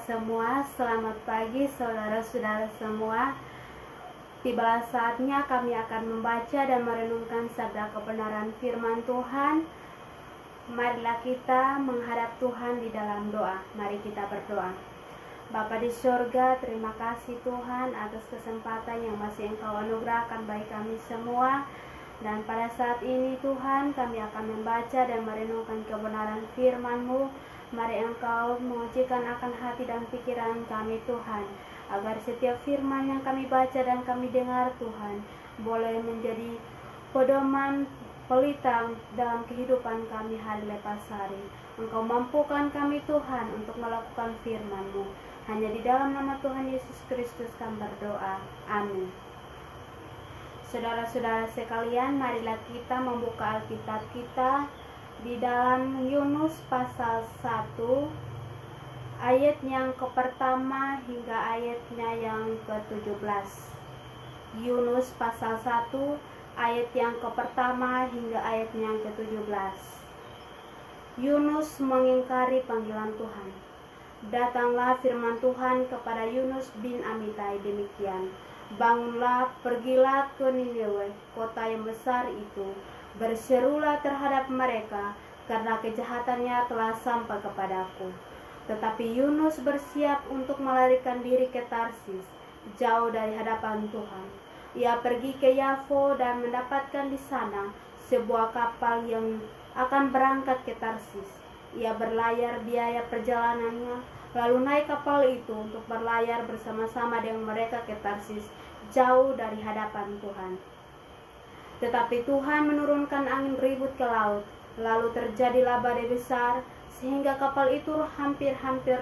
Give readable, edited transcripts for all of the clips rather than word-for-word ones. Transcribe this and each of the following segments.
semua, selamat pagi saudara-saudara semua. Tibalah saatnya kami akan membaca dan merenungkan sabda kebenaran firman Tuhan. Marilah kita menghadap Tuhan di dalam doa. Mari kita berdoa. Bapa di surga, terima kasih Tuhan atas kesempatan yang masih Engkau anugerahkan bagi kami semua. Dan pada saat ini Tuhan, kami akan membaca dan merenungkan kebenaran firman-Mu. Mari Engkau mengujikan akan hati dan pikiran kami Tuhan, agar setiap firman yang kami baca dan kami dengar Tuhan, boleh menjadi pedoman pelita dalam kehidupan kami hari lepas hari. Engkau mampukan kami Tuhan untuk melakukan firman-Mu. Hanya di dalam nama Tuhan Yesus Kristus kami berdoa. Amin. Saudara-saudara sekalian, marilah kita membuka Alkitab kita di dalam Yunus pasal 1 ayat yang pertama hingga ayatnya yang ke-17. Yunus pasal 1 ayat yang pertama hingga ayatnya yang ke-17. Yunus mengingkari panggilan Tuhan. Datanglah firman Tuhan kepada Yunus bin Amitai demikian: Bangunlah, pergilah ke Niniwe, kota yang besar itu. Berserulah terhadap mereka, karena kejahatannya telah sampai kepadaku. Tetapi Yunus bersiap untuk melarikan diri ke Tarsis, jauh dari hadapan Tuhan. Ia pergi ke Yafo dan mendapatkan di sana sebuah kapal yang akan berangkat ke Tarsis. Ia berlayar biaya perjalanannya, lalu naik kapal itu untuk berlayar bersama-sama dengan mereka ke Tarsis, jauh dari hadapan Tuhan. Tetapi Tuhan menurunkan angin ribut ke laut, lalu terjadilah badai besar, sehingga kapal itu hampir-hampir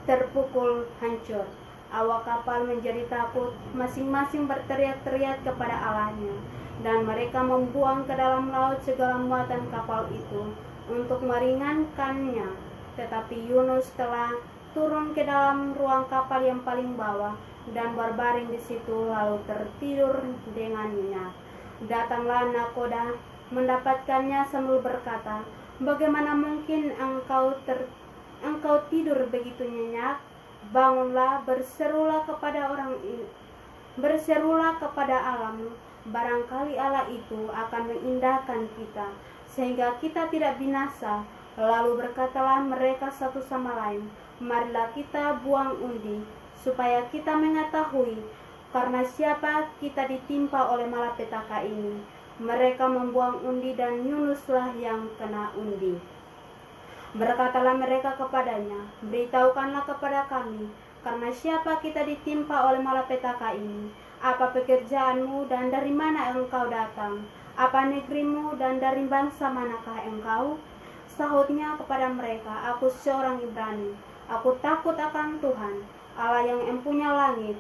terpukul hancur. Awak kapal menjadi takut, masing-masing berteriak-teriak kepada Allahnya, dan mereka membuang ke dalam laut segala muatan kapal itu untuk meringankannya. Tetapi Yunus telah turun ke dalam ruang kapal yang paling bawah dan berbaring di situ, lalu tertidur dengan nyenyak. Datanglah nakoda mendapatkannya sambil berkata, "Bagaimana mungkin engkau tidur begitu nyenyak? Bangunlah, berserulah kepada Allahmu. Barangkali Allah itu akan mengindahkan kita, sehingga kita tidak binasa." Lalu berkatalah mereka satu sama lain, "Marilah kita buang undi, supaya kita mengetahui karena siapa kita ditimpa oleh malapetaka ini." Mereka membuang undi dan Yunuslah yang kena undi. Berkatalah mereka kepadanya, "Beritahukanlah kepada kami, karena siapa kita ditimpa oleh malapetaka ini? Apa pekerjaanmu dan dari mana engkau datang? Apa negerimu dan dari bangsa manakah engkau?" Sahutnya kepada mereka, "Aku seorang Ibrani. Aku takut akan Tuhan, Allah yang empunya langit,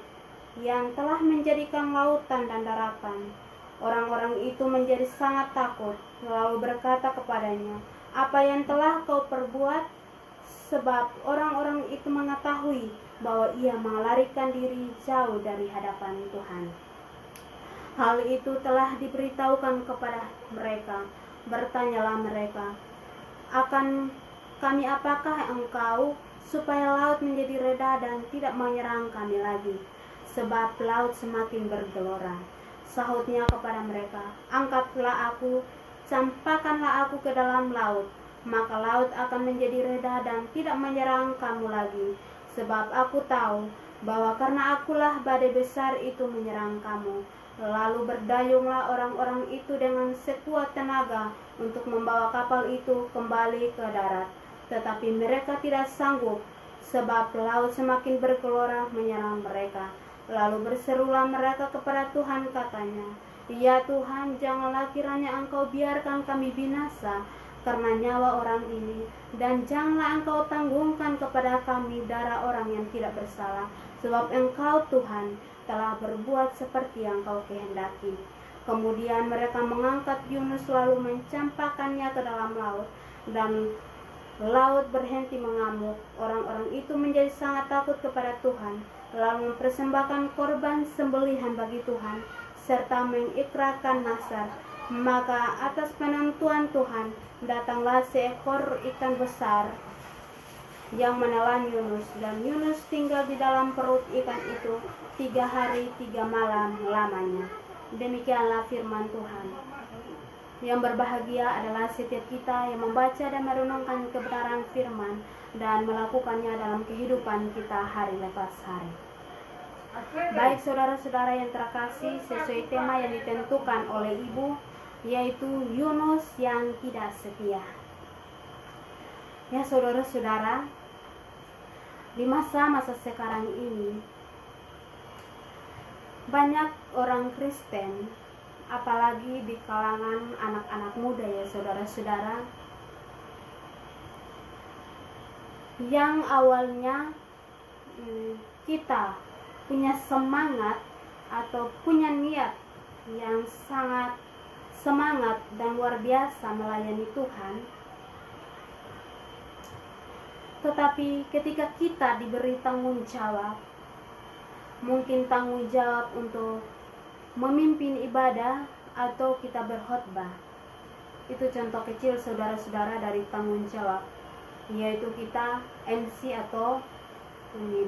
yang telah menjadikan lautan dan daratan." Orang-orang itu menjadi sangat takut, lalu berkata kepadanya, "Apa yang telah kau perbuat?" Sebab orang-orang itu mengetahui bahwa ia melarikan diri jauh dari hadapan Tuhan. Hal itu telah diberitahukan kepada mereka. Bertanyalah mereka, "Akan kami apakah engkau, supaya laut menjadi reda dan tidak menyerang kami lagi? Sebab laut semakin bergelora." Sahutnya kepada mereka, "Angkatlah aku, campakkanlah aku ke dalam laut, maka laut akan menjadi reda dan tidak menyerang kamu lagi. Sebab aku tahu bahwa karena akulah badai besar itu menyerang kamu." Lalu berdayunglah orang-orang itu dengan sekuat tenaga untuk membawa kapal itu kembali ke darat. Tetapi mereka tidak sanggup, sebab laut semakin bergelora menyerang mereka. Lalu berserulah mereka kepada Tuhan, katanya, "Ya Tuhan, janganlah kiranya Engkau biarkan kami binasa karena nyawa orang ini, dan janganlah Engkau tanggungkan kepada kami darah orang yang tidak bersalah, sebab Engkau Tuhan telah berbuat seperti yang Kau kehendaki." Kemudian mereka mengangkat Yunus lalu mencampakkannya ke dalam laut, dan laut berhenti mengamuk. Orang-orang itu menjadi sangat takut kepada Tuhan, lalu mempersembahkan korban sembelihan bagi Tuhan, serta mengikrarkan nazar. Maka atas penentuan Tuhan datanglah seekor ikan besar yang menelan Yunus, dan Yunus tinggal di dalam perut ikan itu 3 hari 3 malam lamanya. Demikianlah firman Tuhan. Yang berbahagia adalah setiap kita yang membaca dan merenungkan kebenaran firman dan melakukannya dalam kehidupan kita hari lepas hari. Baik saudara-saudara yang terkasih, sesuai tema yang ditentukan oleh Ibu, yaitu Yunus yang tidak setia. Ya saudara-saudara, di masa-masa sekarang ini banyak orang Kristen, apalagi di kalangan anak-anak muda ya saudara-saudara, yang awalnya kita punya semangat atau punya niat yang sangat semangat dan luar biasa melayani Tuhan, tetapi ketika kita diberi tanggung jawab, mungkin tanggung jawab untuk memimpin ibadah atau kita berkhotbah, itu contoh kecil saudara-saudara dari tanggung jawab, yaitu kita MC atau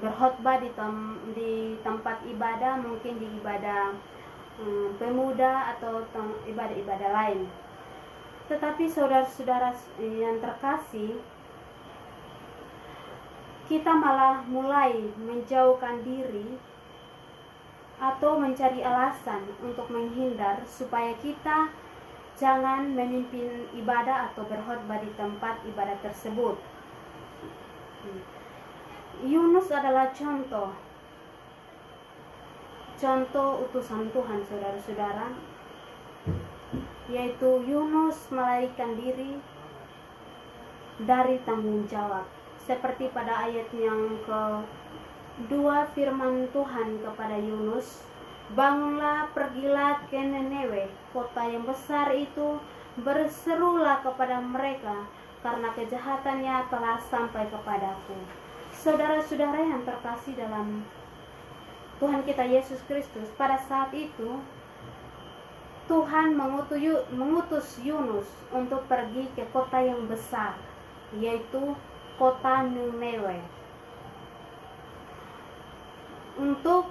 berkhotbah di tempat ibadah, mungkin di ibadah pemuda atau ibadah-ibadah lain. Tetapi saudara-saudara yang terkasih, kita malah mulai menjauhkan diri atau mencari alasan untuk menghindar supaya kita jangan memimpin ibadah atau berkhotbah di tempat ibadah tersebut. Yunus adalah contoh utusan Tuhan saudara-saudara, yaitu Yunus melarikan diri dari tanggung jawab, seperti pada ayat yang kedua firman Tuhan kepada Yunus, bangunlah, pergilah ke Nineve, kota yang besar itu, berserulah kepada mereka, karena kejahatannya telah sampai kepadaku. Saudara-saudara yang terkasih dalam Tuhan kita Yesus Kristus, pada saat itu Tuhan mengutus Yunus untuk pergi ke kota yang besar, yaitu kota Nineve, untuk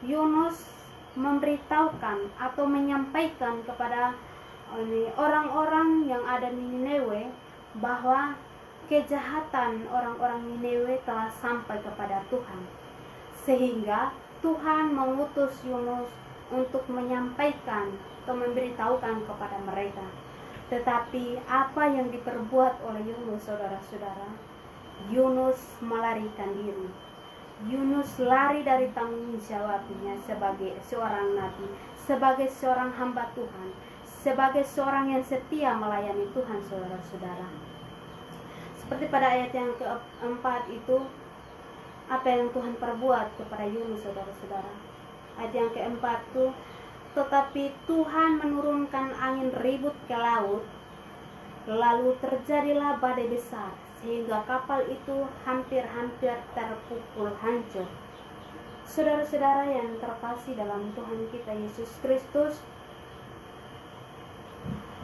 Yunus memberitahukan atau menyampaikan kepada orang-orang yang ada di Nineve bahwa kejahatan orang-orang Nineve telah sampai kepada Tuhan. Sehingga Tuhan mengutus Yunus untuk menyampaikan atau memberitahukan kepada mereka. Tetapi apa yang diperbuat oleh Yunus, saudara-saudara? Yunus melarikan diri. Yunus lari dari tanggung jawabnya sebagai seorang nabi, sebagai seorang hamba Tuhan, sebagai seorang yang setia melayani Tuhan, saudara-saudara. Seperti pada ayat yang keempat itu, apa yang Tuhan perbuat kepada Yunus, saudara-saudara. Ayat yang keempat itu, tetapi Tuhan menurunkan angin ribut ke laut, lalu terjadilah badai besar, sehingga kapal itu hampir-hampir terpukul hancur. Saudara-saudara yang terkasih dalam Tuhan kita Yesus Kristus,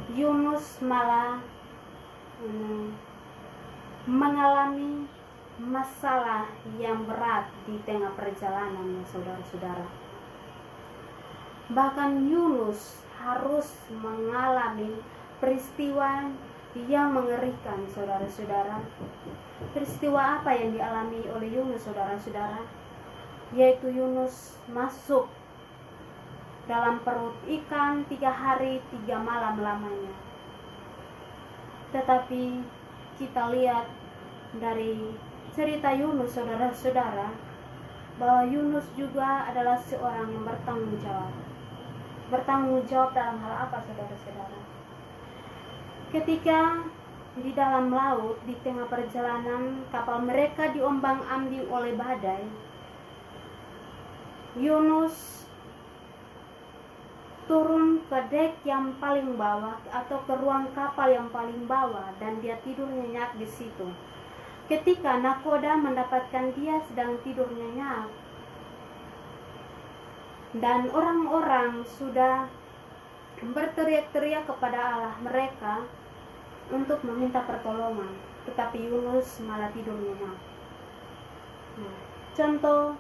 Yunus malah mengalami masalah yang berat di tengah perjalanan, saudara-saudara. Bahkan Yunus harus mengalami peristiwa yang mengerikan, saudara-saudara. Peristiwa apa yang dialami oleh Yunus, saudara-saudara? Yaitu Yunus masuk dalam perut ikan 3 hari 3 malam lamanya. Tetapi kita lihat dari cerita Yunus, saudara-saudara, bahwa Yunus juga adalah seorang yang bertanggung jawab. Bertanggung jawab dalam hal apa, saudara-saudara? Ketika di dalam laut, di tengah perjalanan, kapal mereka diombang-ambing oleh badai, Yunus turun ke dek yang paling bawah atau ke ruang kapal yang paling bawah, dan dia tidur nyenyak di situ. Ketika nakoda mendapatkan dia sedang tidur nyenyak, dan orang-orang sudah berteriak-teriak kepada Allah mereka untuk meminta pertolongan. tetapi Yunus malah tidur nyenyak. Nah, contoh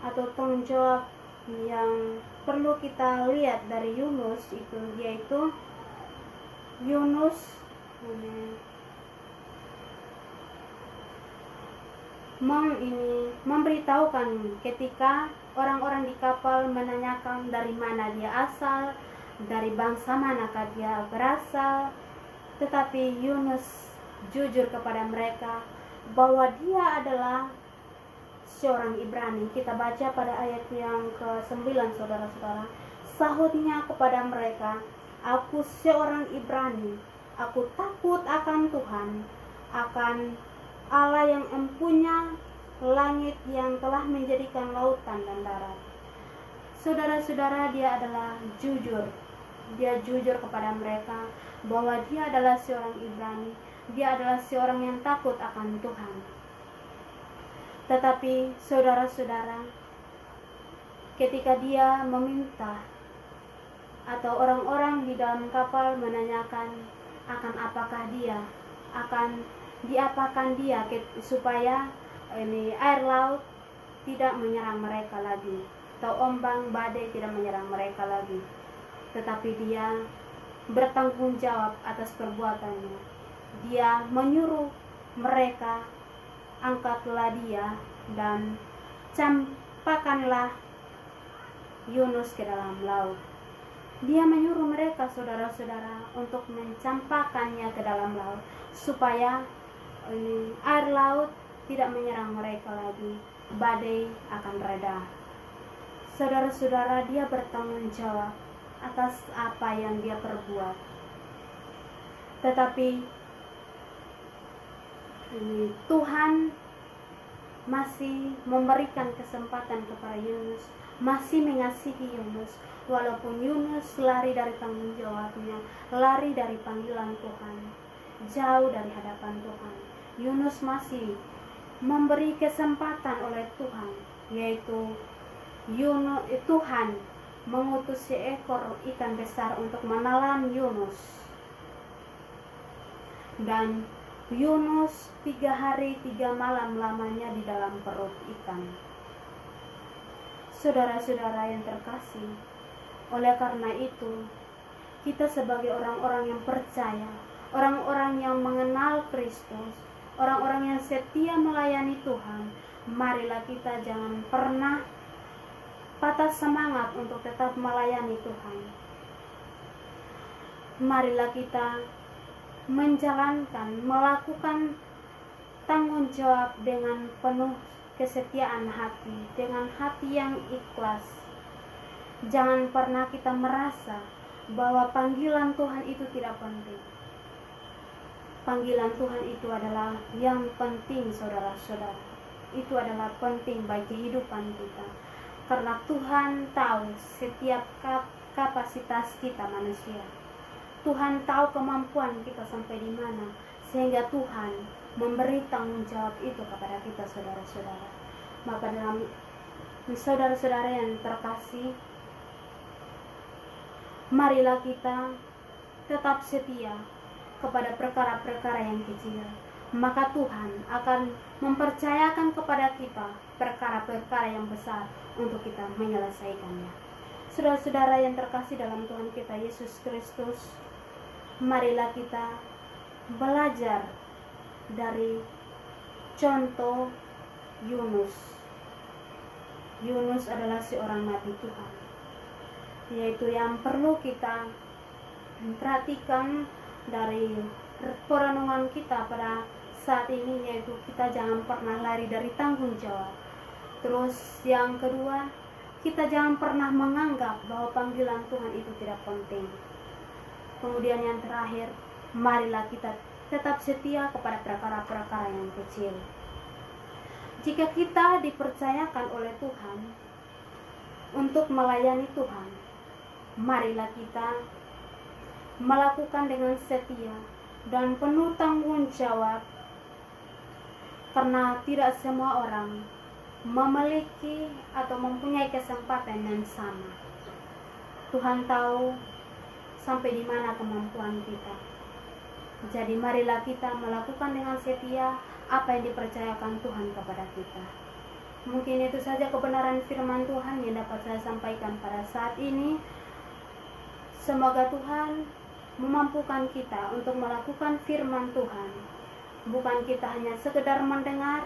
atau tanggung jawab yang perlu kita lihat dari Yunus itu, yaitu Yunus memberitahukan ketika orang-orang di kapal menanyakan dari mana dia asal, dari bangsa manakah dia berasal, tetapi Yunus jujur kepada mereka bahwa dia adalah seorang Ibrani. Kita baca pada ayat yang ke-9, saudara-saudara. Sahutnya kepada mereka, "Aku seorang Ibrani, aku takut akan Tuhan, akan Allah yang empunya langit, yang telah menjadikan lautan dan darat." Saudara-saudara, dia adalah jujur. Dia jujur kepada mereka bahwa dia adalah seorang Ibrani, dia adalah seorang yang takut akan Tuhan. Tetapi saudara-saudara, ketika dia meminta atau orang-orang di dalam kapal menanyakan akan apakah dia, akan diapakan dia supaya air laut tidak menyerang mereka lagi, atau ombak badai tidak menyerang mereka lagi, tetapi dia bertanggung jawab atas perbuatannya. Dia menyuruh mereka, angkatlah dia dan campakkanlah Yunus ke dalam laut. Dia menyuruh mereka, saudara-saudara, untuk mencampakkannya ke dalam laut supaya air laut tidak menyerang mereka lagi, badai akan reda. Saudara-saudara, dia bertanggung jawab atas apa yang dia perbuat. Tetapi Tuhan masih memberikan kesempatan kepada Yunus, masih mengasihi Yunus, walaupun Yunus lari dari tanggung jawabnya, lari dari panggilan Tuhan, jauh dari hadapan Tuhan. Yunus masih memberi kesempatan oleh Tuhan, yaitu Tuhan mengutus seekor ikan besar untuk menelan Yunus, dan Yunus 3 hari 3 malam lamanya di dalam perut ikan. Saudara-saudara yang terkasih, oleh karena itu kita sebagai orang-orang yang percaya, orang-orang yang mengenal Kristus, orang-orang yang setia melayani Tuhan, marilah kita jangan pernah patah semangat untuk tetap melayani Tuhan. Marilah kita menjalankan, melakukan tanggung jawab dengan penuh kesetiaan hati, dengan hati yang ikhlas. Jangan pernah kita merasa bahwa panggilan Tuhan itu tidak penting. Panggilan Tuhan itu adalah yang penting, saudara-saudara. Itu adalah penting bagi kehidupan kita, karena Tuhan tahu setiap kapasitas kita manusia. Tuhan tahu kemampuan kita sampai di mana, sehingga Tuhan memberi tanggung jawab itu kepada kita, saudara-saudara. Maka dalam saudara-saudara yang terkasih, marilah kita tetap setia kepada perkara-perkara yang kecil, maka Tuhan akan mempercayakan kepada kita perkara-perkara yang besar untuk kita menyelesaikannya. Saudara-saudara yang terkasih dalam Tuhan kita Yesus Kristus, marilah kita belajar dari contoh Yunus. Yunus adalah seorang nabi Tuhan, yaitu yang perlu kita perhatikan dari perenungan kita pada saat ini, yaitu kita jangan pernah lari dari tanggung jawab. Terus yang kedua, kita jangan pernah menganggap bahwa panggilan Tuhan itu tidak penting. Kemudian yang terakhir, marilah kita tetap setia kepada perkara-perkara yang kecil. Jika kita dipercayakan oleh Tuhan untuk melayani Tuhan, marilah kita melakukan dengan setia dan penuh tanggung jawab, karena tidak semua orang memiliki atau mempunyai kesempatan yang sama. Tuhan tahu sampai di mana kemampuan kita. Jadi marilah kita melakukan dengan setia apa yang dipercayakan Tuhan kepada kita. Mungkin itu saja kebenaran firman Tuhan yang dapat saya sampaikan pada saat ini. Semoga Tuhan memampukan kita untuk melakukan firman Tuhan. Bukan kita hanya sekedar mendengar,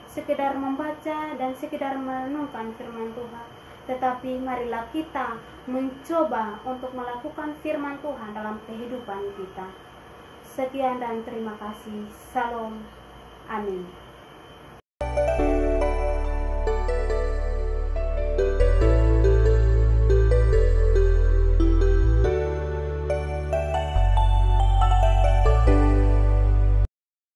sekedar membaca, dan sekedar merenungkan firman Tuhan, tetapi marilah kita mencoba untuk melakukan firman Tuhan dalam kehidupan kita. Sekian dan terima kasih. Salam. Amin.